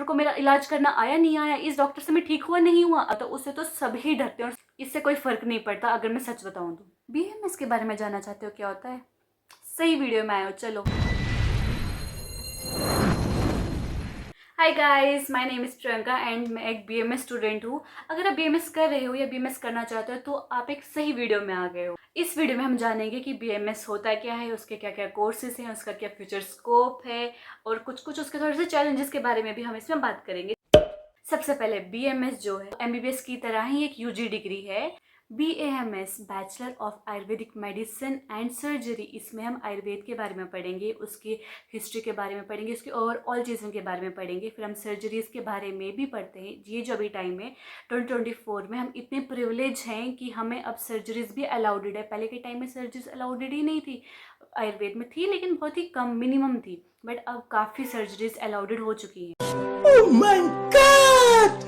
Doctor को मेरा इलाज करना आया नहीं आया, इस डॉक्टर से मैं ठीक हुआ नहीं हुआ, तो उससे तो सभी डरते हैं और इससे कोई फर्क नहीं पड़ता। अगर मैं सच बताऊं तो बीएमएस के बारे में जानना चाहते हो क्या होता है, सही वीडियो में आए हो। चलो, hi guys, my name is Priyanka and मैं एक बीएमएस स्टूडेंट हूँ। अगर आप बीएमएस कर रहे हो या बीएमएस करना चाहते हो तो आप एक सही वीडियो में आ गए हो। इस वीडियो में हम जानेंगे कि बीएमएस होता क्या है, उसके क्या क्या कोर्सेज हैं, उसका क्या फ्यूचर स्कोप है और कुछ कुछ उसके थोड़े से चैलेंजेस के बारे में भी हम इसमें बात करेंगे। सबसे पहले बीएमएस जो है एमबीबीएस की तरह ही एक यूजी डिग्री है। BAMS bachelor of Ayurvedic medicine and surgery, इसमें हम आयुर्वेद के बारे में पढ़ेंगे, उसकी हिस्ट्री के बारे में पढ़ेंगे, उसकी ओवरऑल चीज़ों के बारे में पढ़ेंगे। फिर हम सर्जरीज के बारे में भी पढ़ते हैं। ये जो अभी टाइम है 2024 में हम इतने प्रिविलेज हैं कि हमें अब सर्जरीज भी अलाउडेड है। पहले के टाइम में सर्जरीज अलाउडेड ही नहीं थी, आयुर्वेद में थी लेकिन बहुत ही कम, मिनिमम थी, बट अब काफ़ी सर्जरीज अलाउडेड हो चुकी हैं। Oh my God!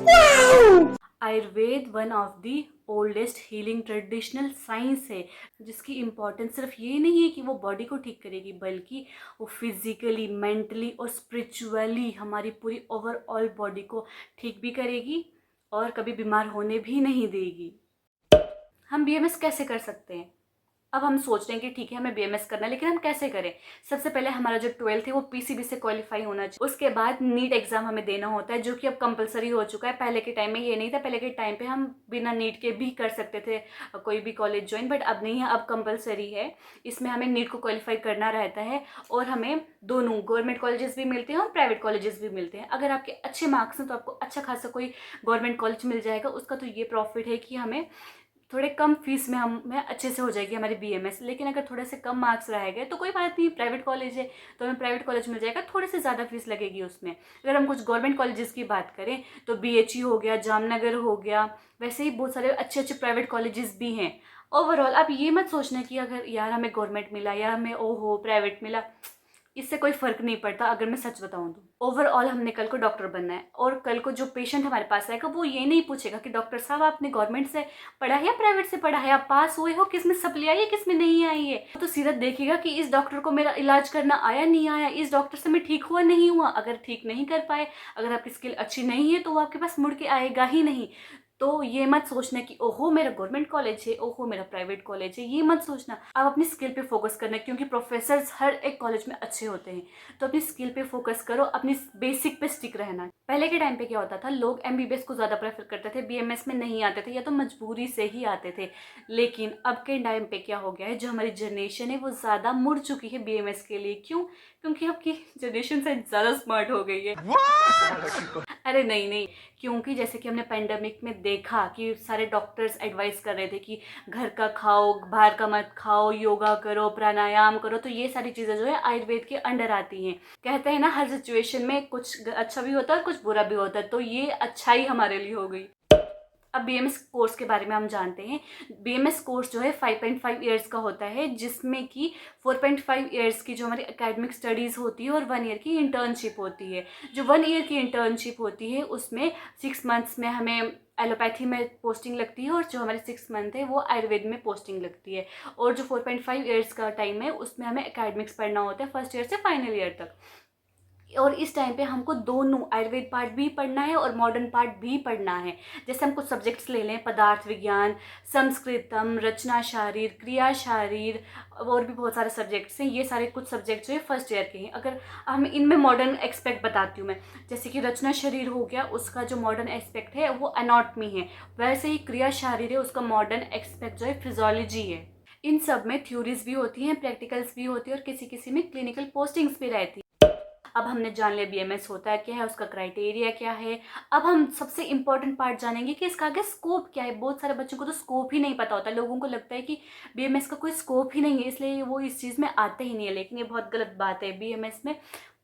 Wow! Ayurveda one of the oldest healing traditional science है, जिसकी इम्पोर्टेंस सिर्फ ये नहीं है कि वो बॉडी को ठीक करेगी, बल्कि वो फिजिकली, मेंटली और स्पिरिचुअली हमारी पूरी ओवरऑल बॉडी को ठीक भी करेगी और कभी बीमार होने भी नहीं देगी। हम बीएमएस कैसे कर सकते हैं? अब हम सोच रहे हैं कि ठीक है हमें बीएमएस करना है, लेकिन हम कैसे करें? सबसे पहले हमारा जो 12th है वो पीसीबी से क्वालिफाई होना चाहिए। उसके बाद नीट एग्जाम हमें देना होता है, जो कि अब कंपलसरी हो चुका है। पहले के टाइम में ये नहीं था, पहले के टाइम पे हम बिना नीट के भी कर सकते थे कोई भी कॉलेज ज्वाइन, बट अब नहीं है, अब कंपलसरी है। इसमें हमें नीट को क्वालिफाई करना रहता है और हमें दोनों गवर्नमेंट कॉलेजेस भी मिलते हैं और प्राइवेट कॉलेजेस भी मिलते हैं। अगर आपके अच्छे मार्क्स हैं तो आपको अच्छा खासा कोई गवर्नमेंट कॉलेज मिल जाएगा। उसका तो ये प्रॉफिट है कि हमें थोड़े कम फीस में हमें अच्छे से हो जाएगी हमारी बीएमएस। लेकिन अगर थोड़े से कम मार्क्स रह गए तो कोई बात नहीं, प्राइवेट कॉलेज है तो हमें प्राइवेट कॉलेज मिल जाएगा, थोड़ी सी ज़्यादा फीस लगेगी उसमें। अगर हम कुछ गवर्नमेंट कॉलेजेस की बात करें तो बीएचयू हो गया, जामनगर हो गया, वैसे ही बहुत सारे अच्छे अच्छे प्राइवेट कॉलेजेस भी हैं। ओवरऑल आप ये मत सोचना कि अगर यार हमें गवर्नमेंट मिला या हमें ओहो प्राइवेट मिला, इससे कोई फ़र्क नहीं पड़ता। अगर मैं सच बताऊं तो ओवरऑल हमने कल को डॉक्टर बनना है और कल को जो पेशेंट हमारे पास आएगा वो ये नहीं पूछेगा कि डॉक्टर साहब आपने गवर्नमेंट से पढ़ा है या प्राइवेट से पढ़ा है, आप पास हुए हो, किस में सप्लाई आई है किस में नहीं आई है। तो सीधा देखेगा कि इस डॉक्टर को मेरा इलाज करना आया नहीं आया, इस डॉक्टर से मैं ठीक हुआ नहीं हुआ। अगर ठीक नहीं कर पाए, अगर आपकी स्किल अच्छी नहीं है तो वो आपके पास मुड़ के आएगा ही नहीं। तो ये मत सोचना कि ओहो मेरा गवर्नमेंट कॉलेज है, ओहो मेरा प्राइवेट कॉलेज है, ये मत सोचना। आप अपनी स्किल पे फोकस करना, क्योंकि प्रोफेसर्स हर एक कॉलेज में अच्छे होते हैं। तो अपनी स्किल पे फोकस करो, अपनी बेसिक पे स्टिक रहना। पहले के टाइम पे क्या होता था, लोग एमबीबीएस को ज़्यादा प्रेफर करते थे, बीएमएस में नहीं आते थे या तो मजबूरी से ही आते थे। लेकिन अब के टाइम पे क्या हो गया है, जो हमारी जनरेशन है वो ज़्यादा मुड़ चुकी है बीएमएस के लिए। क्यों? क्योंकि अब की जनरेशन से ज़्यादा स्मार्ट हो गई है। अरे नहीं नहीं, क्योंकि जैसे कि हमने पेंडेमिक में देखा कि सारे डॉक्टर्स एडवाइस कर रहे थे कि घर का खाओ, बाहर का मत खाओ, योगा करो, प्राणायाम करो, तो ये सारी चीज़ें जो है आयुर्वेद के अंडर आती हैं। कहते हैं ना हर सिचुएशन में कुछ अच्छा भी होता है और कुछ बुरा भी होता है, तो ये अच्छाई हमारे लिए हो गई। अब बीएमएस कोर्स के बारे में हम जानते हैं। बीएमएस कोर्स जो है 5.5 ईयर्स का होता है, जिसमें कि 4.5 ईयर्स की जो हमारी एकेडमिक स्टडीज़ होती है और 1 ईयर की इंटर्नशिप होती है। जो 1 ईयर की इंटर्नशिप होती है उसमें 6 मंथ्स में हमें एलोपैथी में पोस्टिंग लगती है और जो हमारे 6 मंथ है वो आयुर्वेद में पोस्टिंग लगती है। और जो 4.5 ईयर्स का टाइम है उसमें हमें एकेडमिक्स पढ़ना होता है फर्स्ट ईयर से फाइनल ईयर तक। और इस टाइम पे हमको दोनों आयुर्वेद पार्ट भी पढ़ना है और मॉडर्न पार्ट भी पढ़ना है। जैसे हम कुछ सब्जेक्ट्स ले लें, पदार्थ विज्ञान, संस्कृतम, रचना शारीर, क्रिया शारीर, और भी बहुत सारे सब्जेक्ट्स हैं। ये सारे कुछ सब्जेक्ट्स जो है फर्स्ट ईयर के हैं। अगर हम इनमें मॉडर्न एस्पेक्ट बताती हूँ मैं, जैसे कि रचना शरीर हो गया, उसका जो मॉडर्न एस्पेक्ट है वो एनाटॉमी है। वैसे ही क्रिया शारीर है, उसका मॉडर्न एस्पेक्ट जो है फिजियोलॉजी है। इन सब में थ्योरीज भी होती हैं, प्रैक्टिकल्स भी होती है और किसी किसी में क्लिनिकल पोस्टिंग्स भी रहती है। अब हमने जान लिया बीएमएस होता है क्या है, उसका क्राइटेरिया क्या है। अब हम सबसे इंपॉर्टेंट पार्ट जानेंगे कि इसका आगे स्कोप क्या है। बहुत सारे बच्चों को तो स्कोप ही नहीं पता होता, लोगों को लगता है कि बीएमएस का कोई स्कोप ही नहीं है इसलिए वो इस चीज़ में आते ही नहीं है, लेकिन ये बहुत गलत बात है। बीएमएस में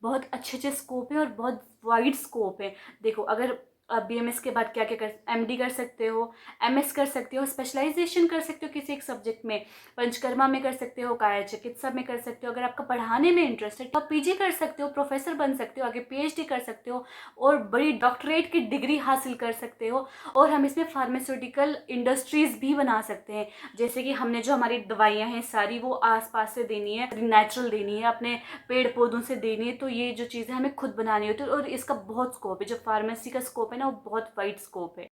बहुत अच्छे अच्छे स्कोप है और बहुत वाइड स्कोप है। देखो, अगर आप BMS के बाद क्या क्या कर MD कर सकते हो, MS कर सकते हो, स्पेशलाइजेशन कर सकते हो किसी एक सब्जेक्ट में, पंचकर्मा में कर सकते हो, काया चिकित्सा में कर सकते हो। अगर आपका पढ़ाने में इंटरेस्ट है तो आप PG कर सकते हो, प्रोफेसर बन सकते हो, आगे PhD कर सकते हो और बड़ी डॉक्टरेट की डिग्री हासिल कर सकते हो। और हम इसमें फार्मास्यूटिकल इंडस्ट्रीज भी बना सकते हैं, जैसे कि हमने जो हमारी दवाइयाँ हैं सारी वो आसपास से देनी है, नेचुरल देनी है, अपने पेड़ पौधों से देनी है। तो ये जो चीज़ें हमें खुद बनानी होती है और इसका बहुत स्कोप है। जो फार्मेसी का स्कोप है ना, वो बहुत वाइड स्कोप है।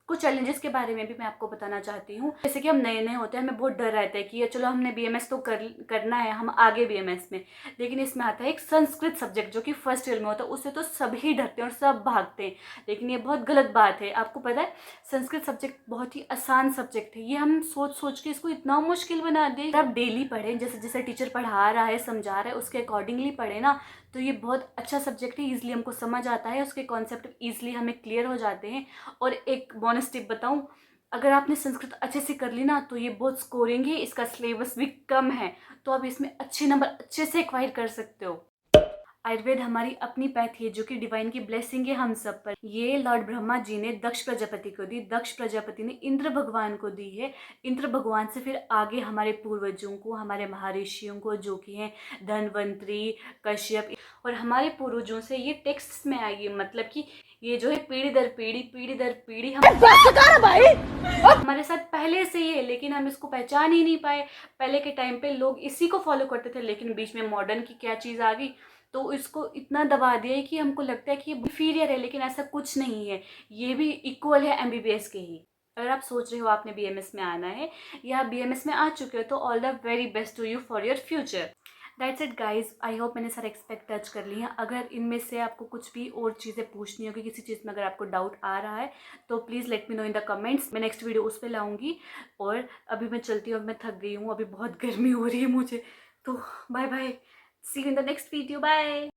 कुछ चैलेंजेस के बारे में भी मैं आपको बताना चाहती हूँ। जैसे कि हम नए नए होते हैं, हमें बहुत डर रहता है कि ये चलो हमने BMS तो करना है, हम आगे BMS में। लेकिन इसमें आता है एक संस्कृत सब्जेक्ट जो कि फर्स्ट ईयर में होता है, उससे तो सभी डरते हैं और सब भागते हैं। लेकिन ये बहुत गलत बात है। आपको पता है संस्कृत सब्जेक्ट बहुत ही आसान सब्जेक्ट है। ये हम सोच सोच के इसको इतना मुश्किल बना दें। आप डेली पढ़ें, जैसे जैसे टीचर पढ़ा रहा है, समझा रहा है, उसके अकॉर्डिंगली पढ़े ना, तो ये बहुत अच्छा सब्जेक्ट है। ईजिली हमको समझ आता है, उसके कॉन्सेप्ट ईजिली हमें क्लियर हो जाते हैं। और एक बोनस टिप बताऊं, अगर आपने संस्कृत अच्छे से कर ली ना तो ये बहुत स्कोरिंग है, इसका सिलेबस भी कम है, तो आप इसमें अच्छे नंबर अच्छे से एक्वायर कर सकते हो। आयुर्वेद हमारी अपनी पैथी है जो कि डिवाइन की ब्लेसिंग है हम सब पर। ये लॉर्ड ब्रह्मा जी ने दक्ष प्रजापति को दी, दक्ष प्रजापति ने इंद्र भगवान को दी है, इंद्र भगवान से फिर आगे हमारे पूर्वजों को, हमारे महर्षियों को, जो कि हैं धन्वंतरी, कश्यप। और हमारे पूर्वजों से ये टेक्स्ट में आई है, मतलब कि ये जो है पीढ़ी दर पीढ़ी हम हमारे साथ पहले से ही है, लेकिन हम इसको पहचान ही नहीं पाए। पहले के टाइम पे लोग इसी को फॉलो करते थे, लेकिन बीच में मॉडर्न की क्या चीज़ आ गई तो इसको इतना दबा दिया है कि हमको लगता है कि ये इंफीरियर है, लेकिन ऐसा कुछ नहीं है। ये भी इक्वल है MBBS के ही। अगर आप सोच रहे हो आपने BMS में आना है या BMS में आ चुके हो तो all the very best to you for your future. That's it guys, I hope मैंने सारे एक्सपेक्ट टच कर लिए हैं। अगर इनमें से आपको कुछ भी और चीज़ें पूछनी होगी, किसी चीज़ में अगर आपको डाउट आ रहा है तो please let me know in the comments. मैं नेक्स्ट वीडियो उस पर लाऊंगी। और अभी मैं चलती हूँ, मैं थक गई हूँ, अभी बहुत गर्मी हो रही है मुझे। तो bye bye, see you in the next video, bye.